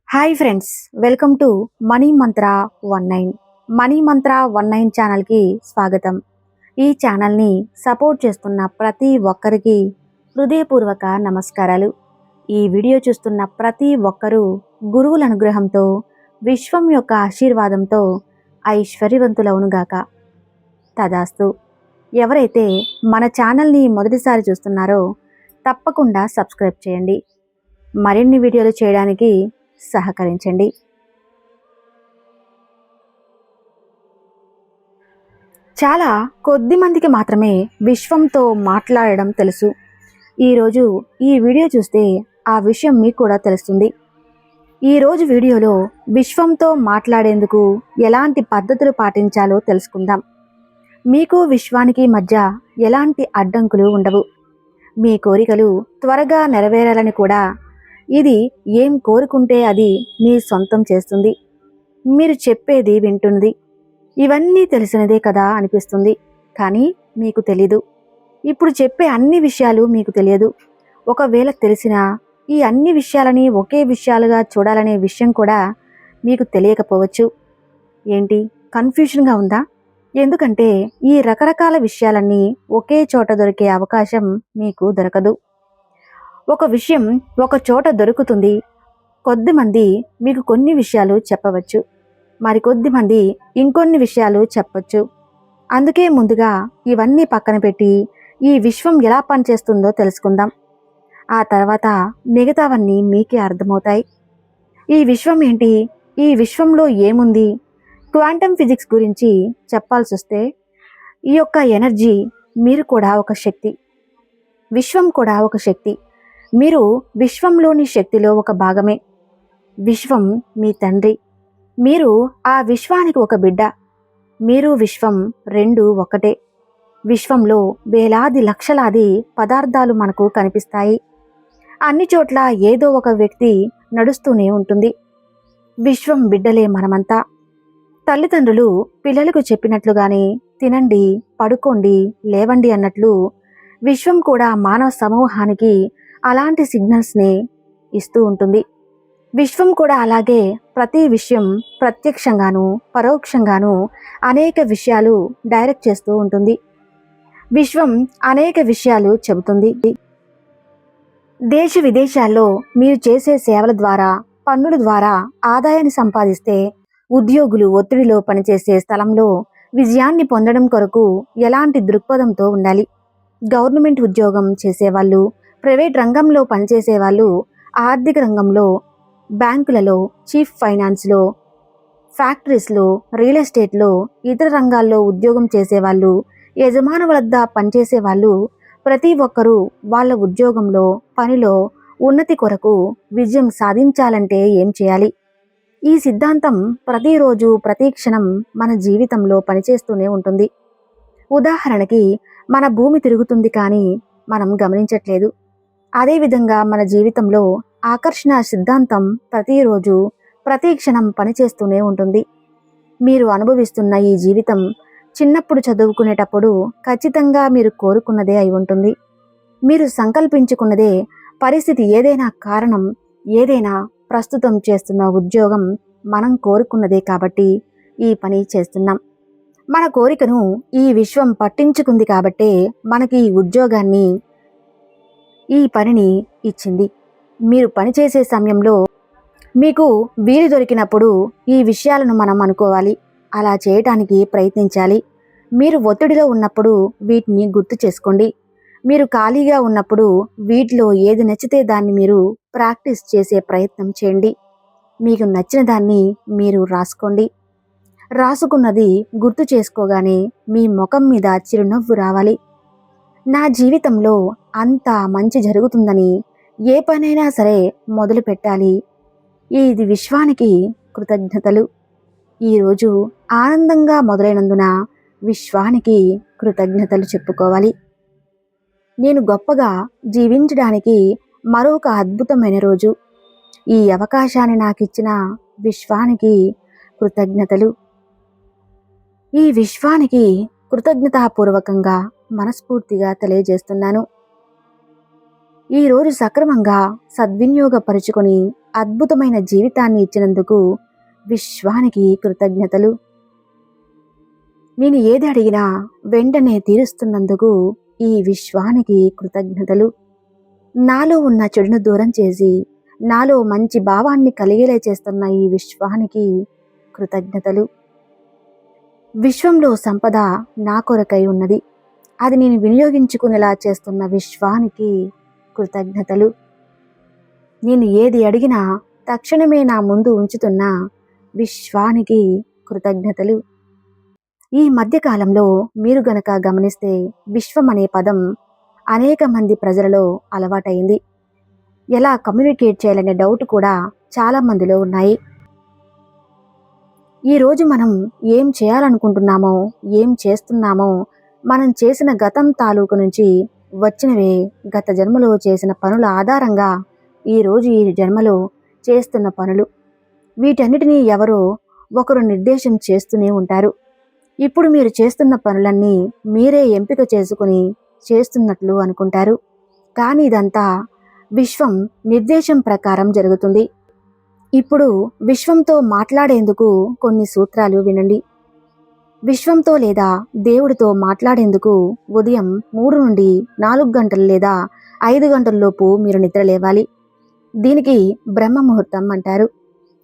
Hi friends, welcome to money Mantra 19. Money మంత్ర 19 ఛానల్కి స్వాగతం. ఈ ఛానల్ని సపోర్ట్ చేస్తున్న ప్రతి ఒక్కరికి హృదయపూర్వక నమస్కారాలు. ఈ వీడియో చూస్తున్న ప్రతి ఒక్కరూ గురువుల అనుగ్రహంతో, విశ్వం యొక్క ఆశీర్వాదంతో ఐశ్వర్యవంతులవునుగాక. తదాస్తు. ఎవరైతే మన ఛానల్ని మొదటిసారి చూస్తున్నారో తప్పకుండా సబ్స్క్రైబ్ చేయండి. మరిన్ని వీడియోలు చేయడానికి సహకరించండి. చాలా కొద్ది మందికి మాత్రమే విశ్వంతో మాట్లాడడం తెలుసు. ఈరోజు ఈ వీడియో చూస్తే ఆ విషయం మీకు కూడా తెలుస్తుంది. ఈరోజు వీడియోలో విశ్వంతో మాట్లాడేందుకు ఎలాంటి పద్ధతులు పాటించాలో తెలుసుకుందాం. మీకు విశ్వానికి మధ్య ఎలాంటి అడ్డంకులు ఉండవు. మీ కోరికలు త్వరగా నెరవేరాలని కూడా ఇది ఏం కోరుకుంటే అది మీ సొంతం చేస్తుంది. మీరు చెప్పేది వింటుంది. ఇవన్నీ తెలిసినదే కదా అనిపిస్తుంది, కానీ మీకు తెలీదు. ఇప్పుడు చెప్పే అన్ని విషయాలు మీకు తెలియదు. ఒకవేళ తెలిసినా ఈ అన్ని విషయాలని ఒకే విషయాలుగా చూడాలనే విషయం కూడా మీకు తెలియకపోవచ్చు. ఏంటి, కన్ఫ్యూషన్గా ఉందా? ఎందుకంటే ఈ రకరకాల విషయాలన్నీ ఒకే చోట దొరికే అవకాశం మీకు దొరకదు. ఒక విషయం ఒక చోట దొరుకుతుంది. కొద్దిమంది మీకు కొన్ని విషయాలు చెప్పవచ్చు, మరికొద్ది మంది ఇంకొన్ని విషయాలు చెప్పవచ్చు. అందుకే ముందుగా ఇవన్నీ పక్కన పెట్టి ఈ విశ్వం ఎలా పనిచేస్తుందో తెలుసుకుందాం. ఆ తర్వాత మిగతావన్నీ మీకే అర్థమవుతాయి. ఈ విశ్వం ఏంటి, ఈ విశ్వంలో ఏముంది? క్వాంటమ్ ఫిజిక్స్ గురించి చెప్పాల్సి వస్తే, ఈ యొక్క ఎనర్జీ, మీరు కూడా ఒక శక్తి, విశ్వం కూడా ఒక శక్తి. మీరు విశ్వంలోని శక్తిలో ఒక భాగమే. విశ్వం మీ తండ్రి, మీరు ఆ విశ్వానికి ఒక బిడ్డ. మీరు విశ్వం రెండు ఒకటే. విశ్వంలో వేలాది లక్షలాది పదార్థాలు మనకు కనిపిస్తాయి. అన్ని చోట్ల ఏదో ఒక వ్యక్తి నడుస్తూనే ఉంటుంది. విశ్వం బిడ్డలే మనమంతా. తల్లిదండ్రులు పిల్లలకు చెప్పినట్లుగానే తినండి, పడుకోండి, లేవండి అన్నట్లు విశ్వం కూడా మానవ సమూహానికి అలాంటి సిగ్నల్స్ని ఇస్తూ ఉంటుంది. విశ్వం కూడా అలాగే ప్రతి విషయం ప్రత్యక్షంగాను పరోక్షంగాను అనేక విషయాలు డైరెక్ట్ చేస్తూ ఉంటుంది. విశ్వం అనేక విషయాలు చెబుతుంది. దేశ విదేశాల్లో మీరు చేసే సేవల ద్వారా, పన్నుల ద్వారా ఆదాయాన్ని సంపాదిస్తే, ఉద్యోగులు ఒత్తిడిలో పనిచేసే స్థలంలో విజయాన్ని పొందడం కొరకు ఎలాంటి దృక్పథంతో ఉండాలి? గవర్నమెంట్ ఉద్యోగం చేసేవాళ్ళు, ప్రైవేట్ రంగంలో పనిచేసేవాళ్ళు, ఆర్థిక రంగంలో, బ్యాంకులలో, చీఫ్ ఫైనాన్స్లో, ఫ్యాక్టరీస్లో, రియల్ ఎస్టేట్లో, ఇతర రంగాల్లో ఉద్యోగం చేసేవాళ్ళు, యజమానుల వద్ద పనిచేసేవాళ్ళు, ప్రతి ఒక్కరూ వాళ్ళ ఉద్యోగంలో, పనిలో ఉన్నతి కొరకు విజయం సాధించాలంటే ఏం చేయాలి? ఈ సిద్ధాంతం ప్రతిరోజు ప్రతి క్షణం మన జీవితంలో పనిచేస్తూనే ఉంటుంది. ఉదాహరణకి, మన భూమి తిరుగుతుంది కానీ మనం గమనించట్లేదు. అదేవిధంగా మన జీవితంలో ఆకర్షణ సిద్ధాంతం ప్రతిరోజు ప్రతి క్షణం పనిచేస్తూనే ఉంటుంది. మీరు అనుభవిస్తున్న ఈ జీవితం చిన్నప్పుడు చదువుకునేటప్పుడు ఖచ్చితంగా మీరు కోరుకున్నదే అయి ఉంటుంది. మీరు సంకల్పించుకున్నదే. పరిస్థితి ఏదైనా, కారణం ఏదైనా, ప్రస్తుతం చేస్తున్న ఉద్యోగం మనం కోరుకున్నదే కాబట్టి ఈ పని చేస్తున్నాం. మన కోరికను ఈ విశ్వం పట్టించుకుంది కాబట్టే మనకి ఈ ఉద్యోగాన్ని, ఈ పనిని ఇచ్చింది. మీరు పనిచేసే సమయంలో మీకు వీలు దొరికినప్పుడు ఈ విషయాలను మనం అనుకోవాలి, అలా చేయటానికి ప్రయత్నించాలి. మీరు ఒత్తిడిలో ఉన్నప్పుడు వీటిని గుర్తు చేసుకోండి. మీరు ఖాళీగా ఉన్నప్పుడు వీటిలో ఏది నచ్చితే దాన్ని మీరు ప్రాక్టీస్ చేసే ప్రయత్నం చేయండి. మీకు నచ్చిన దాన్ని మీరు రాసుకోండి. రాసుకున్నది గుర్తు చేసుకోగానే మీ ముఖం మీద చిరునవ్వు రావాలి. నా జీవితంలో అంత మంచి జరుగుతుందని, ఏ పనైనా సరే మొదలు పెట్టాలి. ఇది విశ్వానికి కృతజ్ఞతలు. ఈరోజు ఆనందంగా మొదలైనందున విశ్వానికి కృతజ్ఞతలు చెప్పుకోవాలి. నేను గొప్పగా జీవించడానికి మరొక అద్భుతమైన రోజు. ఈ అవకాశాన్ని నాకు ఇచ్చిన విశ్వానికి కృతజ్ఞతలు. ఈ విశ్వానికి కృతజ్ఞతాపూర్వకంగా మనస్ఫూర్తిగా తెలియజేస్తున్నాను. ఈరోజు సక్రమంగా సద్వినియోగపరుచుకొని అద్భుతమైన జీవితాన్ని ఇచ్చినందుకు విశ్వానికి కృతజ్ఞతలు. నేను ఏది అడిగినా వెంటనే తీరుస్తున్నందుకు ఈ విశ్వానికి కృతజ్ఞతలు. నాలో ఉన్న చెడును దూరం చేసి నాలో మంచి భావాన్ని కలిగేలా చేస్తున్న ఈ విశ్వానికి కృతజ్ఞతలు. విశ్వంలో సంపద నా కొరకై ఉన్నది, అది నేను వినియోగించుకునేలా చేస్తున్న విశ్వానికి కృతజ్ఞతలు. నేను ఏది అడిగినా తక్షణమే నా ముందు ఉంచుతున్న విశ్వానికి కృతజ్ఞతలు. ఈ మధ్యకాలంలో మీరు గనక గమనిస్తే విశ్వం అనే పదం అనేక మంది ప్రజలలో అలవాటైంది. ఎలా కమ్యూనికేట్ చేయాలనే డౌట్ కూడా చాలా మందిలో ఉన్నాయి. ఈరోజు మనం ఏం చేయాలనుకుంటున్నామో, ఏం చేస్తున్నామో, మనం చేసిన గతం తాలూకు నుంచి వచ్చినవే గత జన్మలో చేసిన పనుల ఆధారంగా ఈరోజు ఈ జన్మలో చేస్తున్న పనులు, వీటన్నిటినీ ఎవరో ఒకరు నిర్దేశం చేస్తూనే ఉంటారు. ఇప్పుడు మీరు చేస్తున్న పనులన్నీ మీరే ఎంపిక చేసుకుని చేస్తున్నట్లు అనుకుంటారు, కానీ ఇదంతా విశ్వం నిర్దేశం ప్రకారం జరుగుతుంది. ఇప్పుడు విశ్వంతో మాట్లాడేందుకు కొన్ని సూత్రాలు వినండి. విశ్వంతో లేదా దేవుడితో మాట్లాడేందుకు ఉదయం 3 నుండి 4 గంటలు లేదా 5 గంటల్లోపు మీరు నిద్ర లేవాలి. దీనికి బ్రహ్మ ముహూర్తం అంటారు.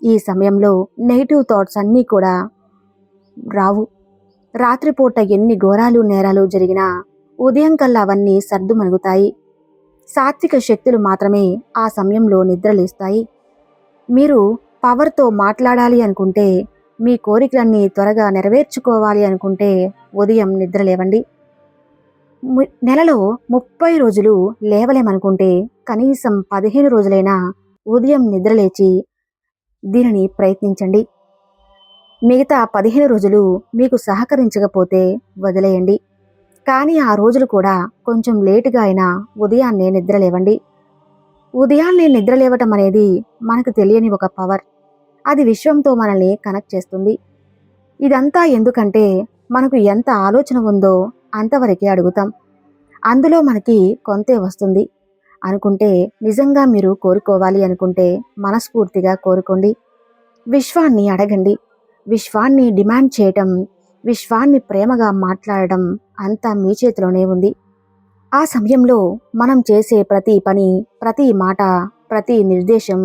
ఈ సమయంలో నెగిటివ్ థాట్స్ అన్నీ కూడా రావు. రాత్రిపూట ఎన్ని ఘోరాలు నేరాలు జరిగినా ఉదయం కల్లా అవన్నీ సర్దుమణుగుతాయి. సాత్విక శక్తులు మాత్రమే ఆ సమయంలో నిద్రలేస్తాయి. మీరు పవర్తో మాట్లాడాలి అనుకుంటే, మీ కోరికలన్నీ త్వరగా నెరవేర్చుకోవాలి అనుకుంటే ఉదయం నిద్రలేవండి. నెలలో 30 రోజులు లేవలేమనుకుంటే కనీసం 15 రోజులైనా ఉదయం నిద్రలేచి దీనిని ప్రయత్నించండి. మిగతా 15 రోజులు మీకు సహకరించకపోతే వదిలేయండి. కానీ ఆ రోజులు కూడా కొంచెం లేటుగా అయినా ఉదయాన్నే నిద్రలేవండి. ఉదయాన్నే నిద్రలేవటం అనేది మనకు తెలియని ఒక పవర్. అది విశ్వంతో మనల్ని కనెక్ట్ చేస్తుంది. ఇదంతా ఎందుకంటే మనకు ఎంత ఆలోచన ఉందో అంతవరకే అడుగుతాం, అందులో మనకి కొంతే వస్తుంది అనుకుంటే, నిజంగా మీరు కోరుకోవాలి అనుకుంటే మనస్ఫూర్తిగా కోరుకోండి. విశ్వాన్ని అడగండి. విశ్వాన్ని డిమాండ్ చేయటం, విశ్వాన్ని ప్రేమగా మాట్లాడడం అంతా మీ చేతిలోనే ఉంది. ఆ సమయంలో మనం చేసే ప్రతి పని, ప్రతి మాట, ప్రతి నిర్దేశం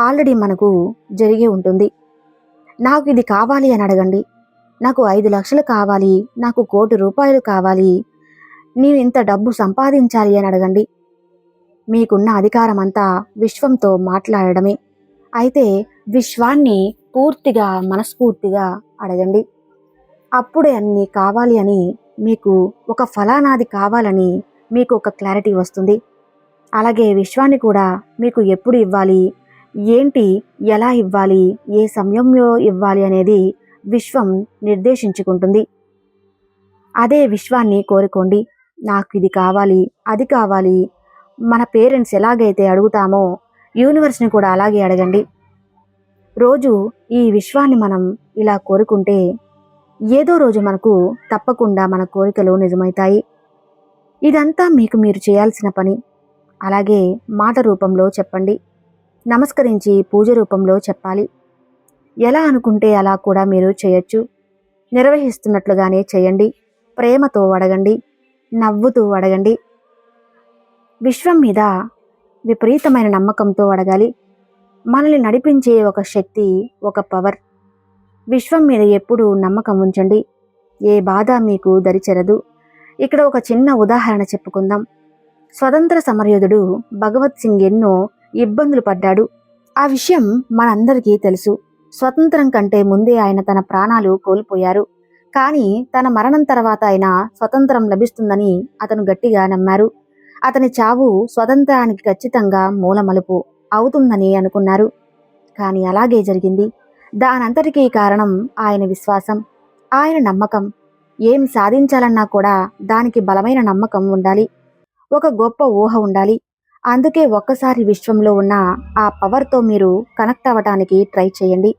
ఆల్రెడీ మనకు జరిగే ఉంటుంది. నాకు ఇది కావాలి అని అడగండి. నాకు 5 లక్షలు కావాలి, నాకు 1 కోటి రూపాయలు కావాలి, నేను ఇంత డబ్బు సంపాదించాలి అని అడగండి. మీకున్న అధికారం అంతా విశ్వంతో మాట్లాడడమే. అయితే విశ్వాన్ని పూర్తిగా మనస్ఫూర్తిగా అడగండి. అప్పుడే అన్నీ కావాలి అని, మీకు ఒక ఫలానాది కావాలని మీకు ఒక క్లారిటీ వస్తుంది. అలాగే విశ్వాన్ని కూడా మీకు ఎప్పుడు ఇవ్వాలి, ఏంటి, ఎలా ఇవ్వాలి, ఏ సమయంలో ఇవ్వాలి అనేది విశ్వం నిర్దేశించుకుంటుంది. అదే విశ్వాన్ని కోరుకోండి. నాకు ఇది కావాలి, అది కావాలి. మన పేరెంట్స్ ఎలాగైతే అడుగుతామో యూనివర్స్ని కూడా అలాగే అడగండి. రోజు ఈ విశ్వాన్ని మనం ఇలా కోరుకుంటే ఏదో రోజు మనకు తప్పకుండా మన కోరికలు నిజమవుతాయి. ఇదంతా మీకు మీరు చేయాల్సిన పని. అలాగే మాట రూపంలో చెప్పండి, నమస్కరించి పూజ రూపంలో చెప్పాలి. ఎలా అనుకుంటే అలా కూడా మీరు చేయొచ్చు. నిర్వహిస్తున్నట్లుగానే చేయండి. ప్రేమతో అడగండి, నవ్వుతూ అడగండి. విశ్వం మీద విపరీతమైన నమ్మకంతో అడగాలి. మనల్ని నడిపించే ఒక శక్తి, ఒక పవర్. విశ్వం మీద ఎప్పుడూ నమ్మకం ఉంచండి. ఏ బాధ మీకు దరిచెరదు. ఇక్కడ ఒక చిన్న ఉదాహరణ చెప్పుకుందాం. స్వతంత్ర సమరయోధుడు భగవత్ సింగ్ ఎన్నో ఇబ్బందులు పడ్డాడు. ఆ విషయం మనందరికీ తెలుసు. స్వతంత్రం కంటే ముందే ఆయన తన ప్రాణాలు కోల్పోయారు. కానీ తన మరణం తర్వాత ఆయన స్వతంత్రం లభిస్తుందని అతను గట్టిగా నమ్మారు. అతని చావు స్వతంత్రానికి ఖచ్చితంగా మూలమలుపు అవుతుందని అనుకున్నారు. కానీ అలాగే జరిగింది. దానంతటికీ కారణం ఆయన విశ్వాసం, ఆయన నమ్మకం. ఏం సాధించాలన్నా కూడా దానికి బలమైన నమ్మకం ఉండాలి, ఒక గొప్ప ఊహ ఉండాలి. అందుకే ఒక్కసారి విశ్వంలో ఉన్న ఆ పవర్తో మీరు కనెక్ట్ అవ్వటానికి ట్రై చేయండి.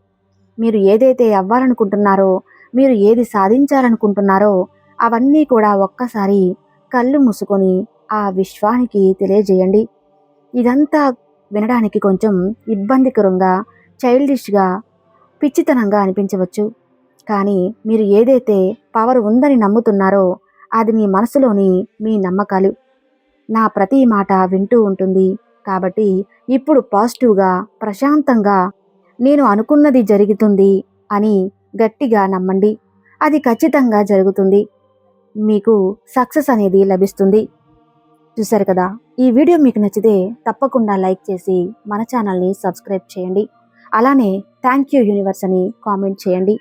మీరు ఏదైతే అవ్వాలనుకుంటున్నారో, మీరు ఏది సాధించాలనుకుంటున్నారో అవన్నీ కూడా ఒక్కసారి కళ్ళు మూసుకొని ఆ విశ్వానికి తెలియజేయండి. ఇదంతా వినడానికి కొంచెం ఇబ్బందికరంగా, చైల్డిష్గా, పిచ్చితనంగా అనిపించవచ్చు. కానీ మీరు ఏదైతే పవర్ ఉందని నమ్ముతున్నారో అది మీ మనసులోని మీ నమ్మకాలు. నా ప్రతి మాట వింటూ ఉంటుంది. కాబట్టి ఇప్పుడు పాజిటివ్గా, ప్రశాంతంగా నేను అనుకున్నది జరుగుతుంది అని గట్టిగా నమ్మండి. అది ఖచ్చితంగా జరుగుతుంది. మీకు సక్సెస్ అనేది లభిస్తుంది. చూశారు కదా, ఈ వీడియో మీకు నచ్చితే తప్పకుండా లైక్ చేసి మన ఛానల్ని సబ్స్క్రైబ్ చేయండి. అలానే థ్యాంక్ యూ యూనివర్స్ అని కామెంట్ చేయండి.